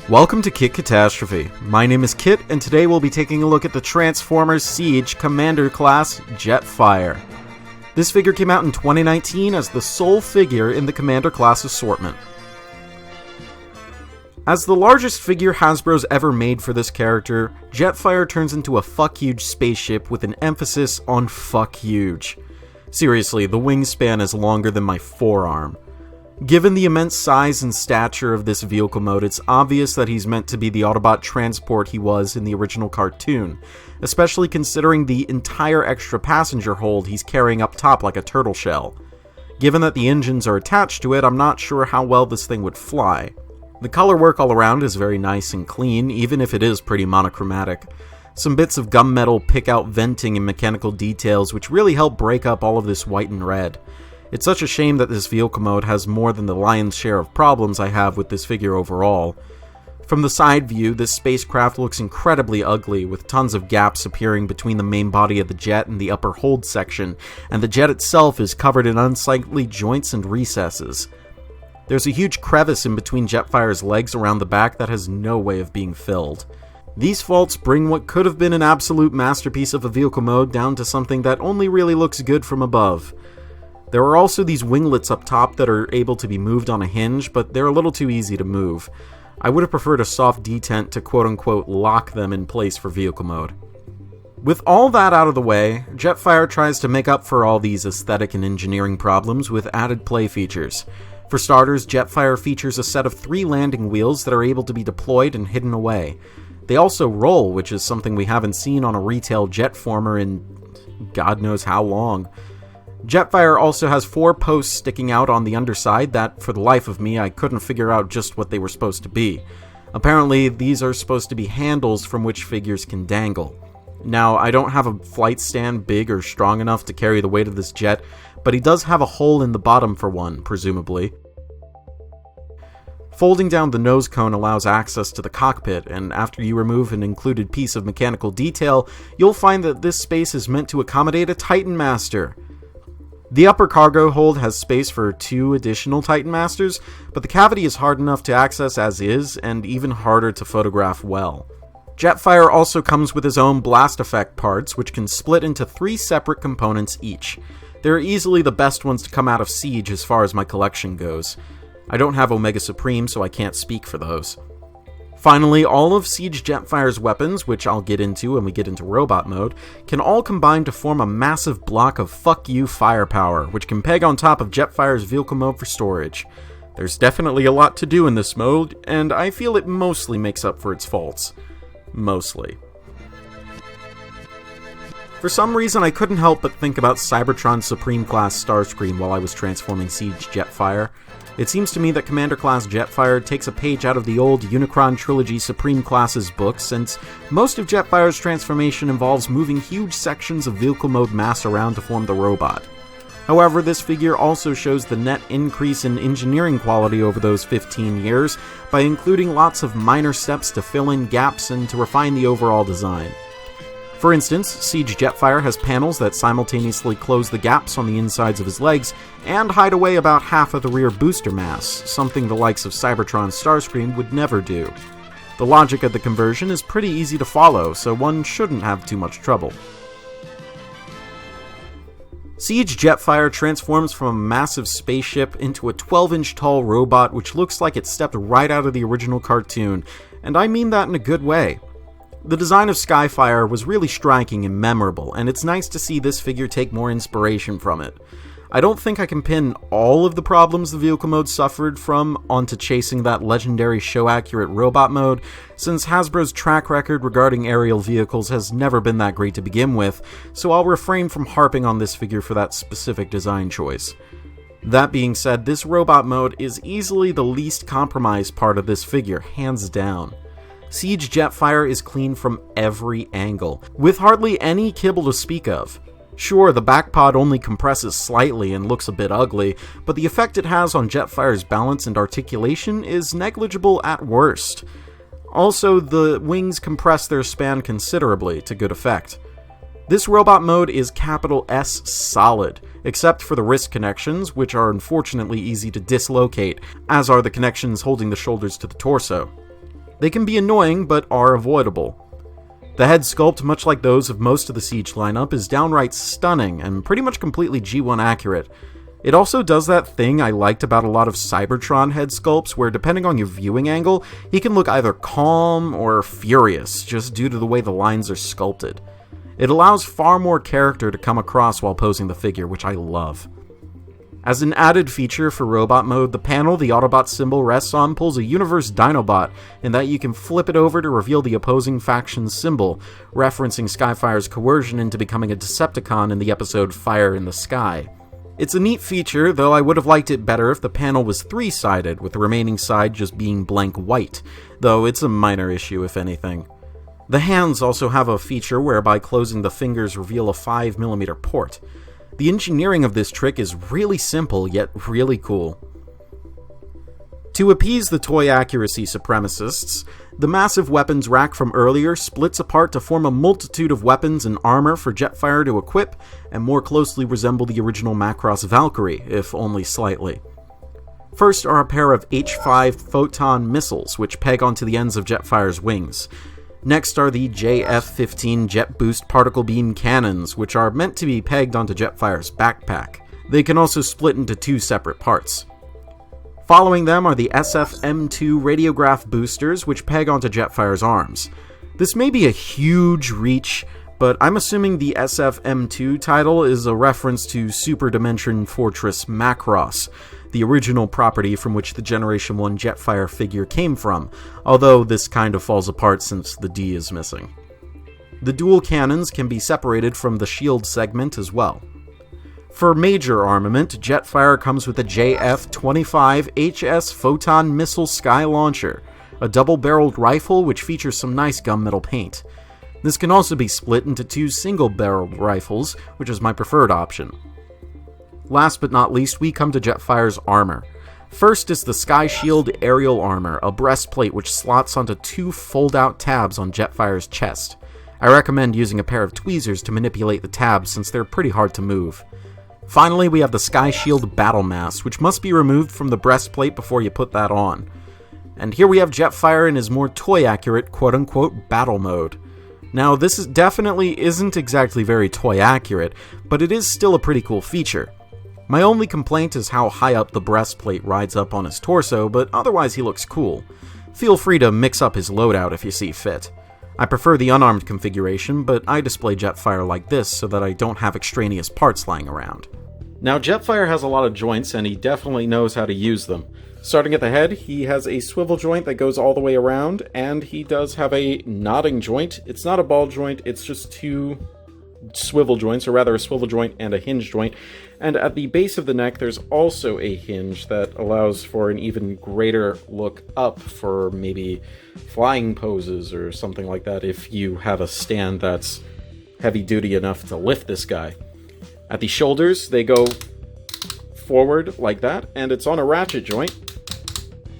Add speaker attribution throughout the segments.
Speaker 1: Welcome to Kit Katastrophe. My name is Kit, and today we'll be taking a look at the Transformers Siege Commander Class JETFIRE. This figure came out in 2019 as the sole figure in the Commander Class assortment. As the largest figure Hasbro's ever made for this character, JETFIRE turns into a fuck-huge spaceship with an emphasis on fuck-huge. Seriously, the wingspan is longer than my forearm. Given the immense size and stature of this vehicle mode, it's obvious that he's meant to be the Autobot transport he was in the original cartoon, especially considering the entire extra passenger hold he's carrying up top like a turtle shell. Given that the engines are attached to it, I'm not sure how well this thing would fly. The color work all around is very nice and clean, even if it is pretty monochromatic. Some bits of gunmetal pick out venting and mechanical details which really help break up all of this white and red. It's such a shame that this vehicle mode has more than the lion's share of problems I have with this figure overall. From the side view, this spacecraft looks incredibly ugly, with tons of gaps appearing between the main body of the jet and the upper hold section, and the jet itself is covered in unsightly joints and recesses. There's a huge crevice in between JETFIRE's legs around the back that has no way of being filled. These faults bring what could have been an absolute masterpiece of a vehicle mode down to something that only really looks good from above. There are also these winglets up top that are able to be moved on a hinge, but they're a little too easy to move. I would have preferred a soft detent to quote-unquote lock them in place for vehicle mode. With all that out of the way, JETFIRE tries to make up for all these aesthetic and engineering problems with added play features. For starters, JETFIRE features a set of 3 landing wheels that are able to be deployed and hidden away. They also roll, which is something we haven't seen on a retail Jetformer in God knows how long. JETFIRE also has 4 posts sticking out on the underside that, for the life of me, I couldn't figure out just what they were supposed to be. Apparently, these are supposed to be handles from which figures can dangle. Now, I don't have a flight stand big or strong enough to carry the weight of this jet, but he does have a hole in the bottom for one, presumably. Folding down the nose cone allows access to the cockpit, and after you remove an included piece of mechanical detail, you'll find that this space is meant to accommodate a Titan Master. The upper cargo hold has space for 2 additional Titan Masters, but the cavity is hard enough to access as is, and even harder to photograph well. JETFIRE also comes with his own blast effect parts, which can split into 3 separate components each. They're easily the best ones to come out of Siege as far as my collection goes. I don't have Omega Supreme, so I can't speak for those. Finally, all of Siege JETFIRE's weapons, which I'll get into when we get into robot mode, can all combine to form a massive block of fuck you firepower, which can peg on top of JETFIRE's vehicle mode for storage. There's definitely a lot to do in this mode, and I feel it mostly makes up for its faults. Mostly. For some reason, I couldn't help but think about Cybertron's Supreme Class Starscream while I was transforming Siege JETFIRE. It seems to me that Commander Class JETFIRE takes a page out of the old Unicron Trilogy Supreme Class's book, since most of JETFIRE's transformation involves moving huge sections of vehicle mode mass around to form the robot. However, this figure also shows the net increase in engineering quality over those 15 years by including lots of minor steps to fill in gaps and to refine the overall design. For instance, Siege JETFIRE has panels that simultaneously close the gaps on the insides of his legs and hide away about half of the rear booster mass, something the likes of Cybertron's Starscream would never do. The logic of the conversion is pretty easy to follow, so one shouldn't have too much trouble. Siege JETFIRE transforms from a massive spaceship into a 12-inch tall robot which looks like it stepped right out of the original cartoon, and I mean that in a good way. The design of Skyfire was really striking and memorable, and it's nice to see this figure take more inspiration from it. I don't think I can pin all of the problems the vehicle mode suffered from onto chasing that legendary show-accurate robot mode, since Hasbro's track record regarding aerial vehicles has never been that great to begin with, so I'll refrain from harping on this figure for that specific design choice. That being said, this robot mode is easily the least compromised part of this figure, hands down. Siege JETFIRE is clean from every angle, with hardly any kibble to speak of. Sure, the back pod only compresses slightly and looks a bit ugly, but the effect it has on JETFIRE's balance and articulation is negligible at worst. Also, the wings compress their span considerably, to good effect. This robot mode is capital S solid, except for the wrist connections, which are unfortunately easy to dislocate, as are the connections holding the shoulders to the torso. They can be annoying, but are avoidable. The head sculpt, much like those of most of the Siege lineup, is downright stunning and pretty much completely G1 accurate. It also does that thing I liked about a lot of Cybertron head sculpts, where depending on your viewing angle, he can look either calm or furious, just due to the way the lines are sculpted. It allows far more character to come across while posing the figure, which I love. As an added feature for robot mode, the panel the Autobot symbol rests on pulls a Universe Dinobot, in that you can flip it over to reveal the opposing faction's symbol, referencing Skyfire's coercion into becoming a Decepticon in the episode Fire in the Sky. It's a neat feature, though I would have liked it better if the panel was three-sided, with the remaining side just being blank white, though it's a minor issue if anything. The hands also have a feature whereby closing the fingers reveal a 5mm port. The engineering of this trick is really simple, yet really cool. To appease the toy accuracy supremacists, the massive weapons rack from earlier splits apart to form a multitude of weapons and armor for Jetfire to equip and more closely resemble the original Macross Valkyrie, if only slightly. First are a pair of H5 photon missiles, which peg onto the ends of Jetfire's wings. Next are the JF-15 Jet Boost Particle Beam Cannons, which are meant to be pegged onto Jetfire's backpack. They can also split into two separate parts. Following them are the SF-M2 Radiograph Boosters, which peg onto Jetfire's arms. This may be a huge reach, but I'm assuming the SF-M2 title is a reference to Super Dimension Fortress Macross, the original property from which the Generation 1 Jetfire figure came from, although this kind of falls apart since the D is missing. The dual cannons can be separated from the shield segment as well. For major armament, Jetfire comes with a JF-25 HS Photon Missile Sky Launcher, a double-barreled rifle which features some nice gunmetal paint. This can also be split into two single-barreled rifles, which is my preferred option. Last but not least, we come to Jetfire's armor. First is the Sky Shield Aerial Armor, a breastplate which slots onto two fold-out tabs on Jetfire's chest. I recommend using a pair of tweezers to manipulate the tabs since they're pretty hard to move. Finally, we have the Sky Shield Battle Mass, which must be removed from the breastplate before you put that on. And here we have Jetfire in his more toy-accurate quote-unquote battle mode. Now, this definitely isn't exactly very toy-accurate, but it is still a pretty cool feature. My only complaint is how high up the breastplate rides up on his torso, but otherwise he looks cool. Feel free to mix up his loadout if you see fit. I prefer the unarmed configuration, but I display Jetfire like this so that I don't have extraneous parts lying around. Now, Jetfire has a lot of joints, and he definitely knows how to use them. Starting at the head, he has a swivel joint that goes all the way around, and he does have a nodding joint. It's not a ball joint, it's just two swivel joints, or rather a swivel joint and a hinge joint. And at the base of the neck, there's also a hinge that allows for an even greater look up for maybe flying poses or something like that if you have a stand that's heavy-duty enough to lift this guy. At the shoulders, they go forward like that, and it's on a ratchet joint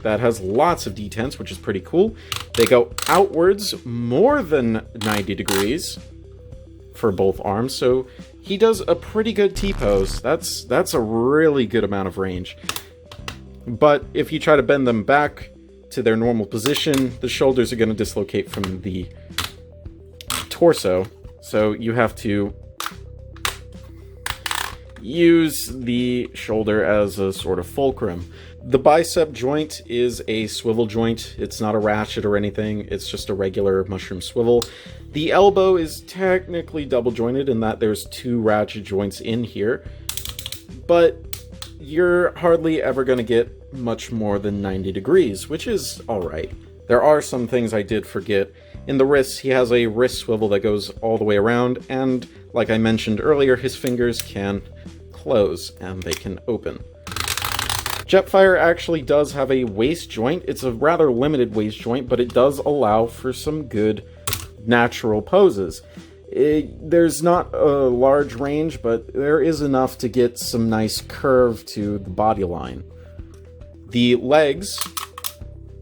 Speaker 1: that has lots of detents, which is pretty cool. They go outwards more than 90 degrees for both arms, so he does a pretty good T-pose. That's a really good amount of range. But if you try to bend them back to their normal position, the shoulders are going to dislocate from the torso, so you have to use the shoulder as a sort of fulcrum. The bicep joint is a swivel joint. It's not a ratchet or anything. It's just a regular mushroom swivel. The elbow is technically double jointed in that there's two ratchet joints in here, but you're hardly ever going to get much more than 90 degrees, which is alright. There are some things I did forget. In the wrists, he has a wrist swivel that goes all the way around, and like I mentioned earlier, his fingers can close and they can open. Jetfire actually does have a waist joint. It's a rather limited waist joint, but it does allow for some good natural poses. There's not a large range, but there is enough to get some nice curve to the body line. The legs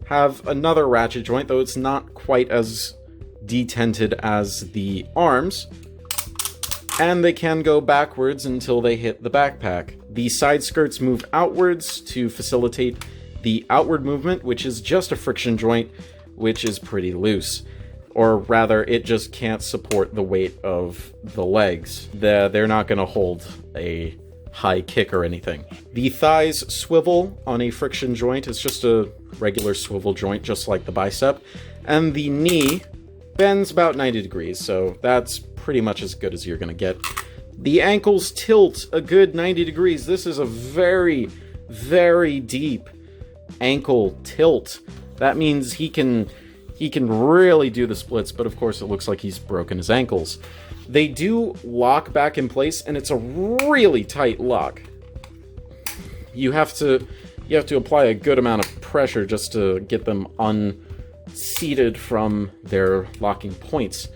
Speaker 1: have another ratchet joint, though it's not quite as detented as the arms, and they can go backwards until they hit the backpack. The side skirts move outwards to facilitate the outward movement, which is just a friction joint, which is pretty loose. Or rather, it just can't support the weight of the legs. They're not going to hold a high kick or anything. The thighs swivel on a friction joint. It's just a regular swivel joint, just like the bicep. And the knee bends about 90 degrees, so that's pretty much as good as you're going to get. The ankles tilt a good 90 degrees. This is a very, very deep ankle tilt. That means he can really do the splits, but of course it looks like he's broken his ankles. They do lock back in place, and it's a really tight lock. You have to apply a good amount of pressure just to get them unseated from their locking points.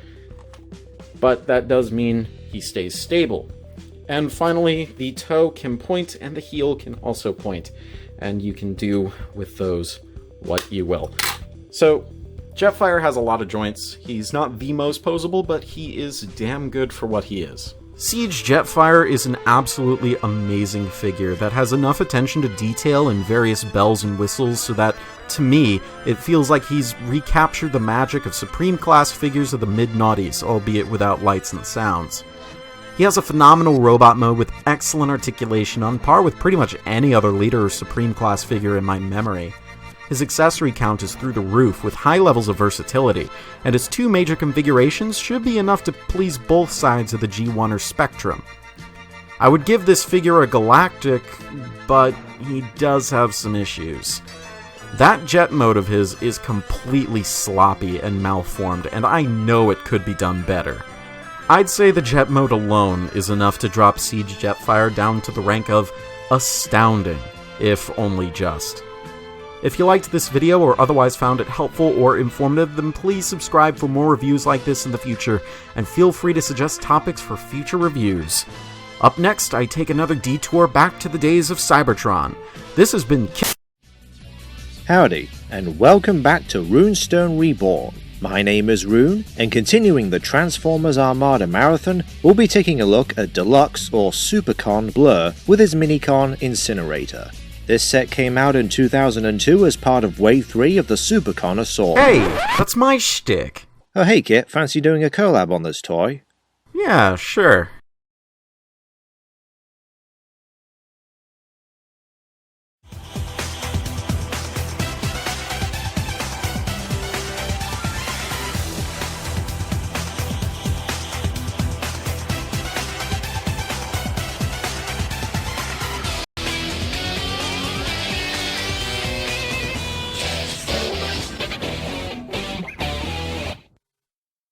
Speaker 1: But that does mean he stays stable. And finally, the toe can point, and the heel can also point. And you can do with those what you will. So, Jetfire has a lot of joints. He's not the most posable, but he is damn good for what he is. Siege Jetfire is an absolutely amazing figure that has enough attention to detail and various bells and whistles so that, to me, it feels like he's recaptured the magic of Supreme-class figures of the mid-noughties, albeit without lights and sounds. He has a phenomenal robot mode with excellent articulation on par with pretty much any other leader or Supreme-class figure in my memory. His accessory count is through the roof with high levels of versatility, and his two major configurations should be enough to please both sides of the G1 or spectrum. I would give this figure a galactic, but he does have some issues. That jet mode of his is completely sloppy and malformed, and I know it could be done better. I'd say the jet mode alone is enough to drop Siege Jetfire down to the rank of astounding, if only just. If you liked this video or otherwise found it helpful or informative, then please subscribe for more reviews like this in the future, and feel free to suggest topics for future reviews. Up next, I take another detour back to the days of Cybertron. This has been
Speaker 2: Howdy, and welcome back to Runestone Reborn. My name is Rune, and continuing the Transformers Armada Marathon, we'll be taking a look at Deluxe or Supercon Blur with his Minicon Incinerator. This set came out in 2002 as part of Wave 3 of the Supercon Assault.
Speaker 1: Hey, that's my shtick.
Speaker 2: Oh hey Kit, fancy doing a collab on this toy?
Speaker 1: Yeah, sure.